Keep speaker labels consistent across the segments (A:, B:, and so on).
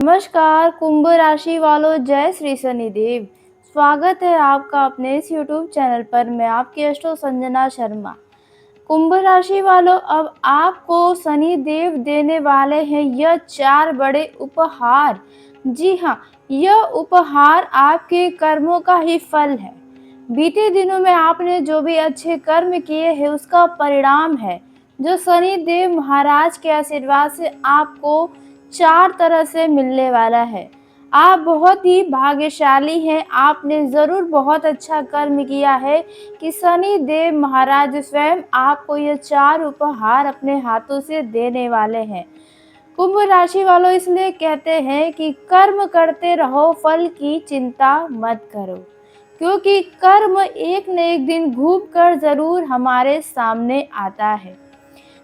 A: नमस्कार कुंभ राशि वालों, जय श्री शनिदेव। स्वागत है आपका अपने इस यूट्यूब चैनल पर। मैं आपकी एस्ट्रो संजना शर्मा। कुंभ राशि वालों, अब आपको शनि देव देने वाले हैं यह 4 बड़े उपहार। जी हाँ, यह उपहार आपके कर्मों का ही फल है। बीते दिनों में आपने जो भी अच्छे कर्म किए हैं उसका परिणाम है, जो शनि देव महाराज के आशीर्वाद से आपको 4 तरह से मिलने वाला है। आप बहुत ही भाग्यशाली हैं। आपने ज़रूर बहुत अच्छा कर्म किया है कि शनि देव महाराज स्वयं आपको ये 4 उपहार अपने हाथों से देने वाले हैं। कुंभ राशि वालों, इसलिए कहते हैं कि कर्म करते रहो, फल की चिंता मत करो, क्योंकि कर्म एक न एक दिन घूम कर ज़रूर हमारे सामने आता है।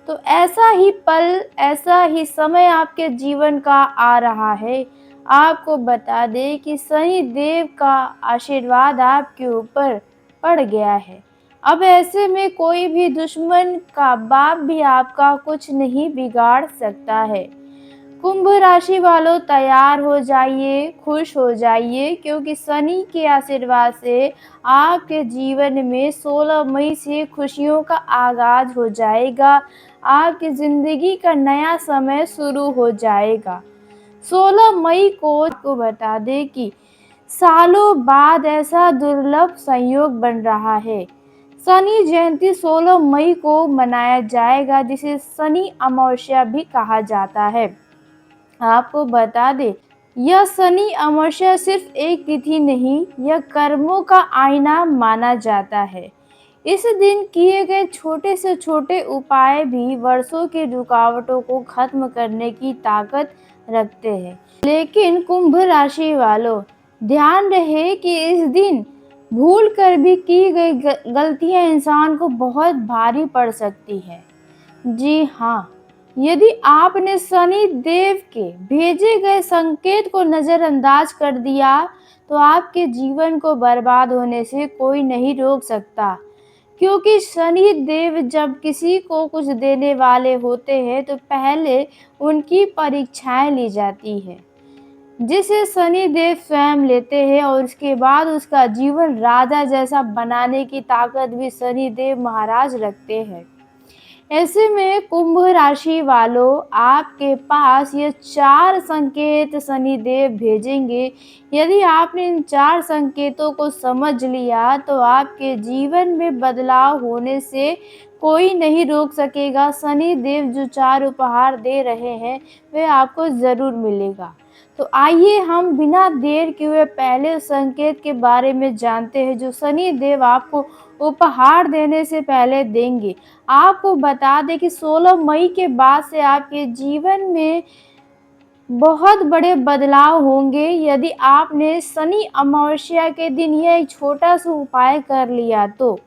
A: तो ऐसा ही पल, ऐसा ही समय आपके जीवन का आ रहा है। आपको बता दें कि शनि देव का आशीर्वाद आपके ऊपर पड़ गया है। अब ऐसे में कोई भी दुश्मन का बाप भी आपका कुछ नहीं बिगाड़ सकता है। कुंभ राशि वालों, तैयार हो जाइए, खुश हो जाइए, क्योंकि शनि के आशीर्वाद से आपके जीवन में 16 मई से खुशियों का आगाज हो जाएगा। आपकी ज़िंदगी का नया समय शुरू हो जाएगा। 16 मई को आपको बता दें कि सालों बाद ऐसा दुर्लभ संयोग बन रहा है। शनि जयंती 16 मई को मनाया जाएगा, जिसे शनि अमावस्या भी कहा जाता है। आपको बता दें, यह शनि अमावस्या सिर्फ एक तिथि नहीं, यह कर्मों का आईना माना जाता है। इस दिन किए गए छोटे से छोटे उपाय भी वर्षों की रुकावटों को खत्म करने की ताकत रखते हैं। लेकिन कुंभ राशि वालों, ध्यान रहे कि इस दिन भूल कर भी की गई गलतियां इंसान को बहुत भारी पड़ सकती है। जी हाँ, यदि आपने शनि देव के भेजे गए संकेत को नज़रअंदाज कर दिया, तो आपके जीवन को बर्बाद होने से कोई नहीं रोक सकता। क्योंकि शनि देव जब किसी को कुछ देने वाले होते हैं तो पहले उनकी परीक्षाएं ली जाती है, जिसे शनि देव स्वयं लेते हैं, और उसके बाद उसका जीवन राजा जैसा बनाने की ताकत भी शनि देव महाराज रखते हैं। ऐसे में कुंभ राशि वालों, आपके पास ये 4 संकेत शनिदेव भेजेंगे। यदि आपने इन 4 संकेतों को समझ लिया तो आपके जीवन में बदलाव होने से कोई नहीं रोक सकेगा। शनिदेव जो 4 उपहार दे रहे हैं वे आपको ज़रूर मिलेगा। तो आइए हम बिना देर किए हुए पहले उस संकेत के बारे में जानते हैं जो शनि देव आपको उपहार देने से पहले देंगे। आपको बता दें कि 16 मई के बाद से आपके जीवन में बहुत बड़े बदलाव होंगे। यदि आपने शनि अमावस्या के दिन यह एक छोटा सा उपाय कर लिया तो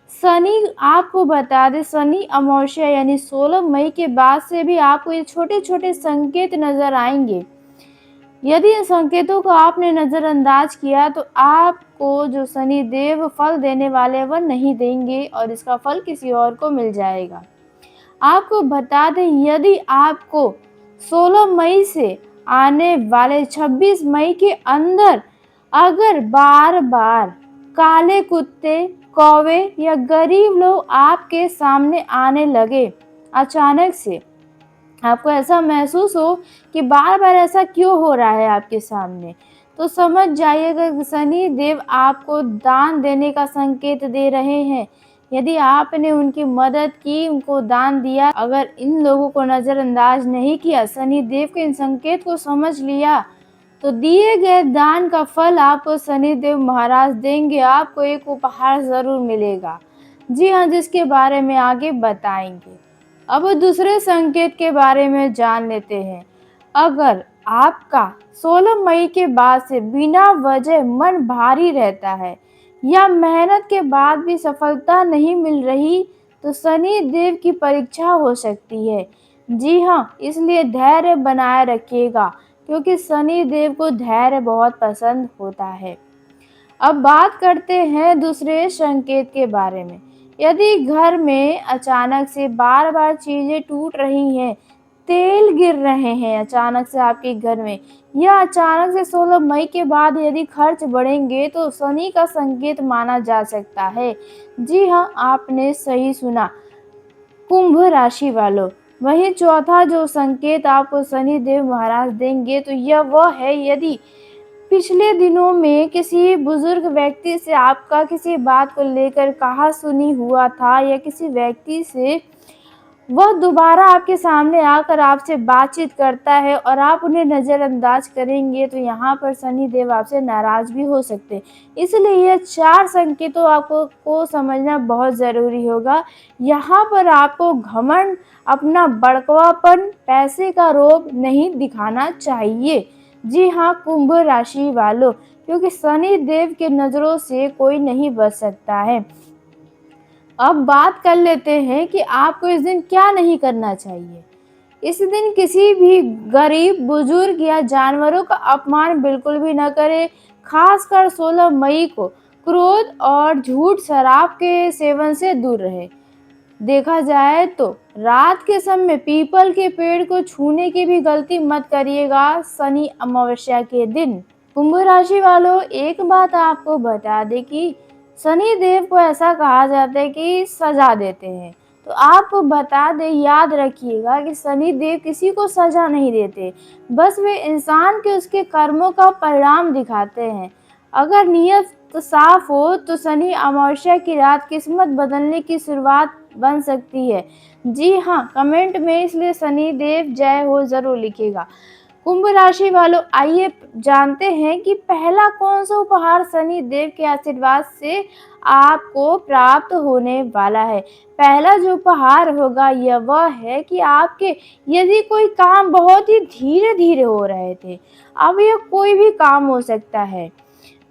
A: आपको बता दें, शनि अमावस्या यानी 16 मई के बाद से भी आपको ये छोटे छोटे संकेत नजर आएंगे। यदि इन संकेतों को आपने नज़रअंदाज किया तो आपको जो शनि देव फल देने वाले वह नहीं देंगे और इसका फल किसी और को मिल जाएगा। आपको बता दें, यदि आपको 16 मई से आने वाले 26 मई के अंदर अगर बार बार काले कुत्ते, कौवे या गरीब लोग आपके सामने आने लगे, अचानक से आपको ऐसा महसूस हो कि बार बार ऐसा क्यों हो रहा है आपके सामने, तो समझ जाइएगा कि शनि देव आपको दान देने का संकेत दे रहे हैं। यदि आपने उनकी मदद की, उनको दान दिया, अगर इन लोगों को नज़रअंदाज नहीं किया, शनि देव के इन संकेत को समझ लिया, तो दिए गए दान का फल आपको शनि देव महाराज देंगे। आपको एक उपहार ज़रूर मिलेगा। जी हाँ, जिसके बारे में आगे बताएंगे। अब दूसरे संकेत के बारे में जान लेते हैं। अगर आपका 16 मई के बाद से बिना वजह मन भारी रहता है या मेहनत के बाद भी सफलता नहीं मिल रही, तो शनि देव की परीक्षा हो सकती है। जी हाँ, इसलिए धैर्य बनाए रखिएगा, क्योंकि शनि देव को धैर्य बहुत पसंद होता है। अब बात करते हैं दूसरे संकेत के बारे में। यदि घर में अचानक से बार बार चीजें टूट रही हैं, तेल गिर रहे हैं अचानक से आपके घर में, या अचानक से 16 मई के बाद यदि खर्च बढ़ेंगे तो शनि का संकेत माना जा सकता है। जी हाँ, आपने सही सुना कुंभ राशि वालों। वहीं चौथा जो संकेत आपको शनि देव महाराज देंगे तो यह वह है, यदि पिछले दिनों में किसी बुजुर्ग व्यक्ति से आपका किसी बात को लेकर कहा सुनी हुआ था, या किसी व्यक्ति से वह दोबारा आपके सामने आकर आपसे बातचीत करता है और आप उन्हें नज़रअंदाज करेंगे, तो यहाँ पर शनि देव आपसे नाराज़ भी हो सकते हैं। इसलिए ये 4 संकेतों को समझना बहुत ज़रूरी होगा। यहाँ पर आपको घमंड, अपना बड़कवापन, पैसे का रोब नहीं दिखाना चाहिए। जी हाँ, कुंभ राशि वालों, क्योंकि शनि देव की नज़रों से कोई नहीं बच सकता है। अब बात कर लेते हैं कि आपको इस दिन क्या नहीं करना चाहिए। इस दिन किसी भी गरीब, बुजुर्ग या जानवरों का अपमान बिल्कुल भी न करें। खासकर 16 मई को क्रोध और झूठ, शराब के सेवन से दूर रहे। देखा जाए तो रात के समय पीपल के पेड़ को छूने की भी गलती मत करिएगा शनि अमावस्या के दिन। कुंभ राशि वालों, एक बात आपको बता दें कि शनि देव को ऐसा कहा जाता है कि सजा देते हैं। तो आपको बता दें, याद रखिएगा कि शनि देव किसी को सजा नहीं देते, बस वे इंसान के उसके कर्मों का परिणाम दिखाते हैं। अगर नीयत साफ हो तो शनि अमावस्या की रात किस्मत बदलने की शुरुआत बन सकती है। जी हाँ, कमेंट में इसलिए शनि देव जय हो ज़रूर लिखिएगा। कुंभ राशि वालों, आइए जानते हैं कि पहला कौन सा उपहार शनि देव के आशीर्वाद से आपको प्राप्त होने वाला है। पहला जो उपहार होगा यह वह है कि आपके यदि कोई काम बहुत ही धीरे धीरे हो रहे थे, अब यह कोई भी काम हो सकता है,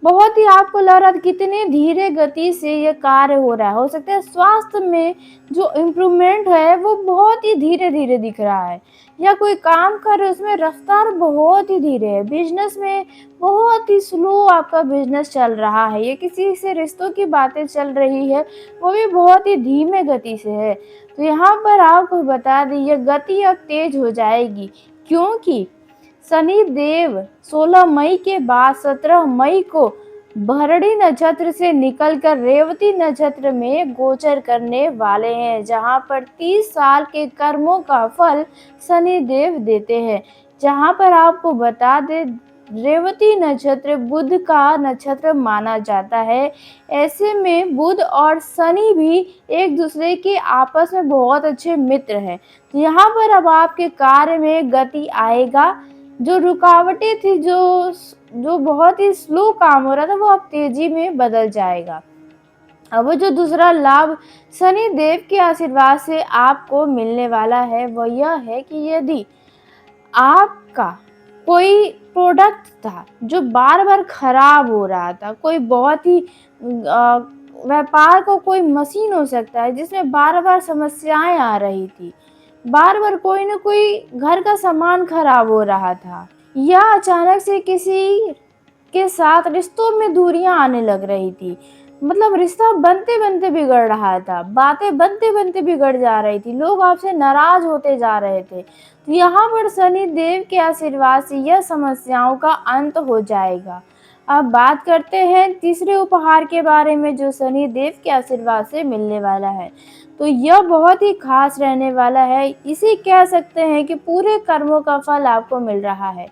A: बहुत ही आपको लग रहा था कितने धीरे गति से ये कार्य हो रहा है। हो सकता है स्वास्थ्य में जो इम्प्रूवमेंट है वो बहुत ही धीरे धीरे दिख रहा है, या कोई काम कर रहे उसमें रफ्तार बहुत ही धीरे है। बिजनेस में बहुत ही स्लो आपका बिजनेस चल रहा है, या किसी से रिश्तों की बातें चल रही है, वो भी बहुत ही धीमे गति से है। तो यहाँ पर आपको बता दें, ये गति अब तेज हो जाएगी, क्योंकि शनि देव 16 मई के बाद 17 मई को भरणी नक्षत्र से निकलकर रेवती नक्षत्र में गोचर करने वाले हैं, जहां पर 30 साल के कर्मों का फल शनि देव देते हैं। जहां पर आपको बता दें, रेवती नक्षत्र बुध का नक्षत्र माना जाता है। ऐसे में बुध और शनि भी एक दूसरे के आपस में बहुत अच्छे मित्र हैं। तो यहाँ पर अब आपके कार्य में गति आएगा। जो रुकावटें थी, जो बहुत ही स्लो काम हो रहा था, वो अब तेजी में बदल जाएगा। अब जो दूसरा लाभ शनि देव के आशीर्वाद से आपको मिलने वाला है वह यह है कि यदि आपका कोई प्रोडक्ट था जो बार बार खराब हो रहा था, कोई बहुत ही व्यापार को कोई मशीन हो सकता है जिसमें बार बार समस्याएं आ रही थी, बार बार कोई ना कोई घर का सामान खराब हो रहा था, या अचानक से किसी के साथ रिश्तों में दूरियां आने लग रही थी, मतलब रिश्ता बनते बनते बिगड़ रहा था, बातें बनते बनते बिगड़ जा रही थी, लोग आपसे नाराज होते जा रहे थे। तो यहाँ पर शनि देव के आशीर्वाद से यह समस्याओं का अंत हो जाएगा। अब बात करते हैं तीसरे उपहार के बारे में जो शनि देव के आशीर्वाद से मिलने वाला है। तो यह बहुत ही खास रहने वाला है। इसे कह सकते हैं कि पूरे कर्मों का फल आपको मिल रहा है।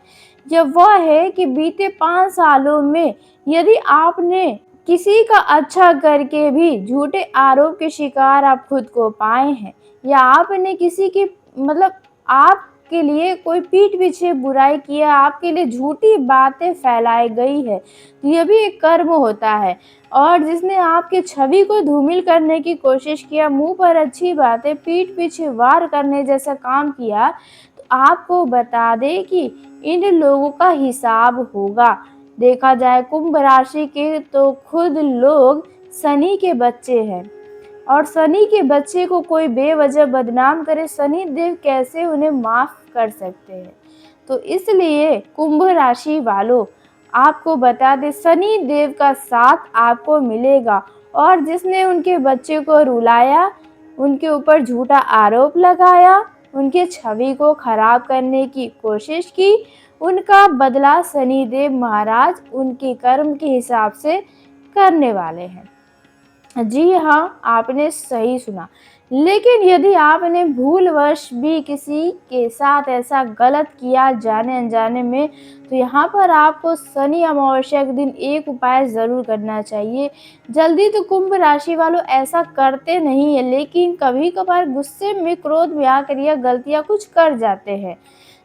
A: यह वह है कि बीते 5 सालों में यदि आपने किसी का अच्छा करके भी झूठे आरोप के शिकार आप खुद को पाए हैं, या आपने किसी की मतलब आपके लिए कोई पीठ पीछे बुराई किया, आपके लिए झूठी बातें फैलाई गई है, तो यह भी एक कर्म होता है। और जिसने आपकी छवि को धूमिल करने की कोशिश किया, मुंह पर अच्छी बातें पीठ पीछे वार करने जैसा काम किया, तो आपको बता दें कि इन लोगों का हिसाब होगा। देखा जाए कुंभ राशि के तो खुद लोग शनि के बच्चे हैं, और शनि के बच्चे को कोई बेवजह बदनाम करे, शनि देव कैसे उन्हें माफ कर सकते हैं। तो इसलिए कुंभ राशि वालों, आपको बता दें शनि देव का साथ आपको मिलेगा, और जिसने उनके बच्चे को रुलाया, उनके ऊपर झूठा आरोप लगाया, उनकी छवि को खराब करने की कोशिश की, उनका बदला शनिदेव महाराज उनके कर्म के हिसाब से करने वाले हैं। जी हाँ, आपने सही सुना। लेकिन यदि आपने भूलवश भी किसी के साथ ऐसा गलत किया जाने-अनजाने में, तो यहाँ पर आपको शनि अमावस्या के दिन एक उपाय ज़रूर करना चाहिए। जल्दी तो कुंभ राशि वालों ऐसा करते नहीं हैं, लेकिन कभी-कभार गुस्से में, क्रोध में आकर यह गलतियाँ कुछ कर जाते हैं,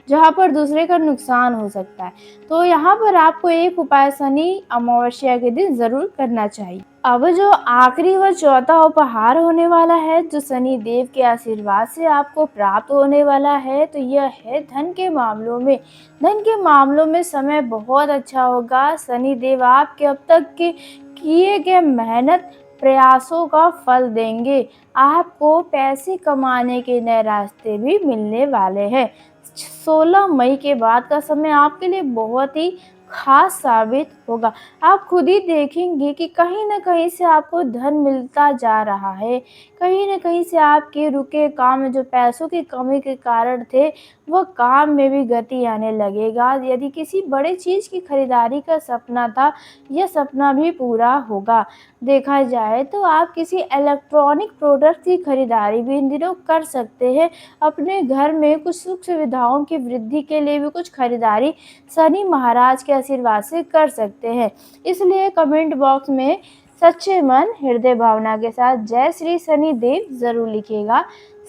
A: जहाँ पर दूसरे का नुकसान हो सकता है। तो यहाँ पर आपको एक उपाय शनि अमावस्या के दिन ज़रूर करना चाहिए। अब जो आखिरी व चौथा उपहार होने वाला है, जो शनि देव के आशीर्वाद से आपको प्राप्त होने वाला है, तो यह है धन के मामलों में। धन के मामलों में समय बहुत अच्छा होगा। शनि देव आपके अब तक के किए गए मेहनत प्रयासों का फल देंगे। आपको पैसे कमाने के नए रास्ते भी मिलने वाले हैं। 16 मई के बाद का समय आपके लिए बहुत ही खास साबित होगा। आप खुद ही देखेंगे कि कहीं न कहीं से आपको धन मिलता जा रहा है। कहीं न कहीं से आपके रुके काम में जो पैसों की कमी के कारण थे, वह काम में भी गति आने लगेगा। यदि किसी बड़े चीज़ की खरीदारी का सपना था, यह सपना भी पूरा होगा। देखा जाए तो आप किसी इलेक्ट्रॉनिक प्रोडक्ट की खरीदारी भी इन दिनों कर सकते हैं। अपने घर में कुछ सुख सुविधाओं की वृद्धि के लिए भी कुछ खरीदारी शनि महाराज के आशीर्वाद से कर सकते हैं। इसलिए कमेंट बॉक्स में सच्चे मन हृदय भावना के साथ जय श्री शनि देव जरूर लिखिएगा।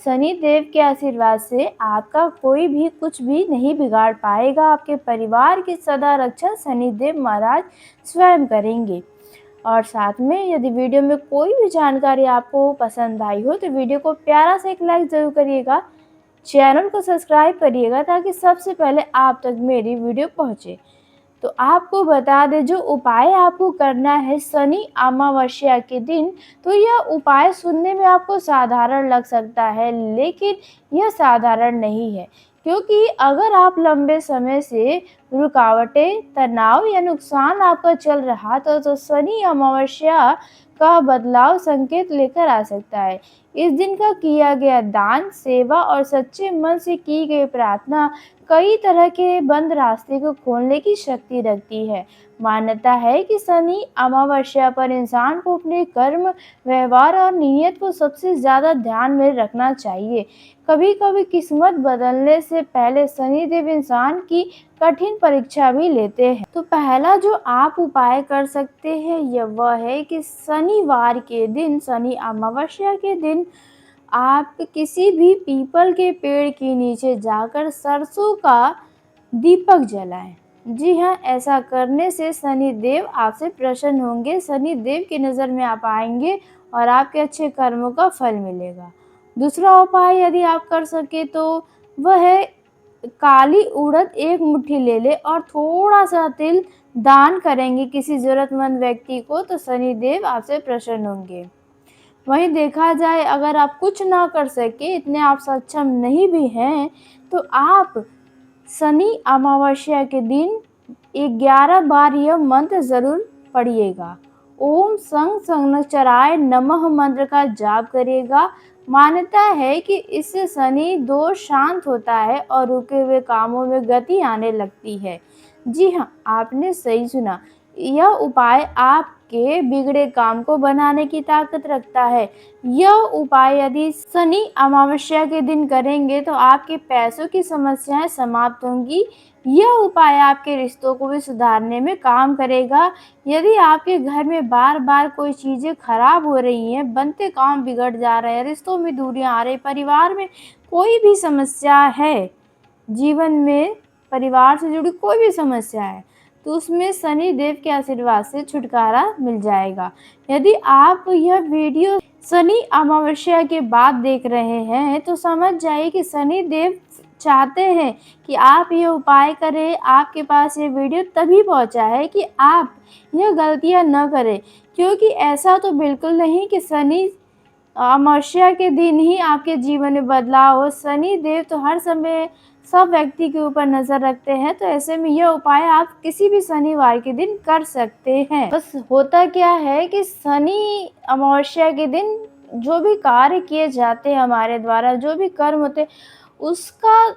A: शनि देव के आशीर्वाद से आपका कोई भी कुछ भी नहीं बिगाड़ पाएगा। आपके परिवार की सदा रक्षा शनि देव महाराज स्वयं करेंगे। और साथ में यदि वीडियो में कोई भी जानकारी आपको पसंद आई हो, तो वीडियो को प्यारा सा एक लाइक जरूर करिएगा। चैनल को सब्सक्राइब करिएगा ताकि सबसे पहले आप तक मेरी वीडियो पहुंचे। तो आपको बता दें, जो उपाय आपको करना है शनि अमावस्या के दिन, तो यह उपाय सुनने में आपको साधारण लग सकता है, लेकिन यह साधारण नहीं है। क्योंकि अगर आप लंबे समय से रुकावटें, तनाव या नुकसान आपका चल रहा तो शनि अमावस्या का बदलाव संकेत लेकर आ सकता है। इस दिन का किया गया दान, सेवा और सच्चे मन से की गई प्रार्थना कई तरह के बंद रास्ते को खोलने की शक्ति रखती है। मान्यता है कि शनि अमावस्या पर इंसान को अपने कर्म, व्यवहार और नीयत को सबसे ज्यादा ध्यान में रखना चाहिए। कभी कभी किस्मत बदलने से पहले शनिदेव इंसान की कठिन परीक्षा भी लेते हैं। तो पहला जो आप उपाय कर सकते हैं, यह वह है कि शनिवार के दिन, शनि अमावस्या के दिन आप किसी भी पीपल के पेड़ के नीचे जाकर सरसों का दीपक जलाएं। जी हाँ, ऐसा करने से शनि देव आपसे प्रसन्न होंगे, शनि देव की नज़र में आप आएंगे और आपके अच्छे कर्मों का फल मिलेगा। दूसरा उपाय यदि आप कर सके तो वह है काली उड़द एक मुट्ठी ले ले और थोड़ा सा तिल दान करेंगे किसी जरूरतमंद व्यक्ति को, तो शनि देव आपसे प्रसन्न होंगे। वहीं देखा जाए, अगर आप कुछ ना कर सके, इतने आप सक्षम नहीं भी हैं, तो आप शनि अमावस्या के दिन 11 बार यह मंत्र जरूर पढ़िएगा। ओम संग संगचराय नमः मंत्र का जाप करिएगा। मान्यता है कि इससे शनि दोष शांत होता है और रुके हुए कामों में गति आने लगती है। जी हाँ, आपने सही सुना। यह उपाय आपके बिगड़े काम को बनाने की ताकत रखता है। यह उपाय यदि शनि अमावस्या के दिन करेंगे तो आपके पैसों की समस्याएं समाप्त होंगी। यह उपाय आपके रिश्तों को भी सुधारने में काम करेगा। यदि आपके घर में बार बार कोई चीज़ें खराब हो रही हैं, बनते काम बिगड़ जा रहे हैं, रिश्तों में दूरियां आ रही, परिवार में कोई भी समस्या है, जीवन में परिवार से जुड़ी कोई भी समस्या है, तो उसमें शनि देव के आशीर्वाद से छुटकारा मिल जाएगा। यदि आप यह वीडियो शनि अमावस्या के बाद देख रहे हैं, तो समझ जाइए कि शनि देव चाहते हैं कि आप ये उपाय करें। आपके पास ये वीडियो तभी पहुंचा है कि आप यह गलतियां न करें, क्योंकि ऐसा तो बिल्कुल नहीं कि शनि अमावस्या के दिन ही आपके जीवन में बदलाव हो। शनि देव तो हर समय सब व्यक्ति के ऊपर नजर रखते हैं, तो ऐसे में यह उपाय आप किसी भी शनिवार के दिन कर सकते हैं। बस होता क्या है कि शनि अमावस्या के दिन जो भी कार्य किए जाते हैं हमारे द्वारा, जो भी कर्म होते, उसका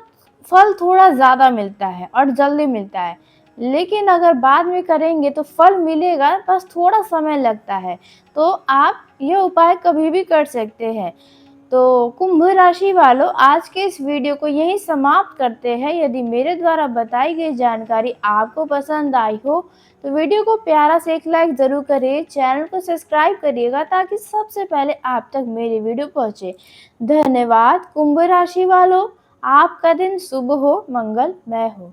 A: फल थोड़ा ज़्यादा मिलता है और जल्दी मिलता है। लेकिन अगर बाद में करेंगे तो फल मिलेगा, बस थोड़ा समय लगता है। तो आप ये उपाय कभी भी कर सकते हैं। तो कुंभ राशि वालों, आज के इस वीडियो को यहीं समाप्त करते हैं। यदि मेरे द्वारा बताई गई जानकारी आपको पसंद आई हो तो वीडियो को प्यारा से एक लाइक ज़रूर करिए, चैनल को सब्सक्राइब करिएगा ताकि सबसे पहले आप तक मेरी वीडियो पहुंचे। धन्यवाद कुंभ राशि वालों, आपका दिन शुभ हो, मंगलमय हो।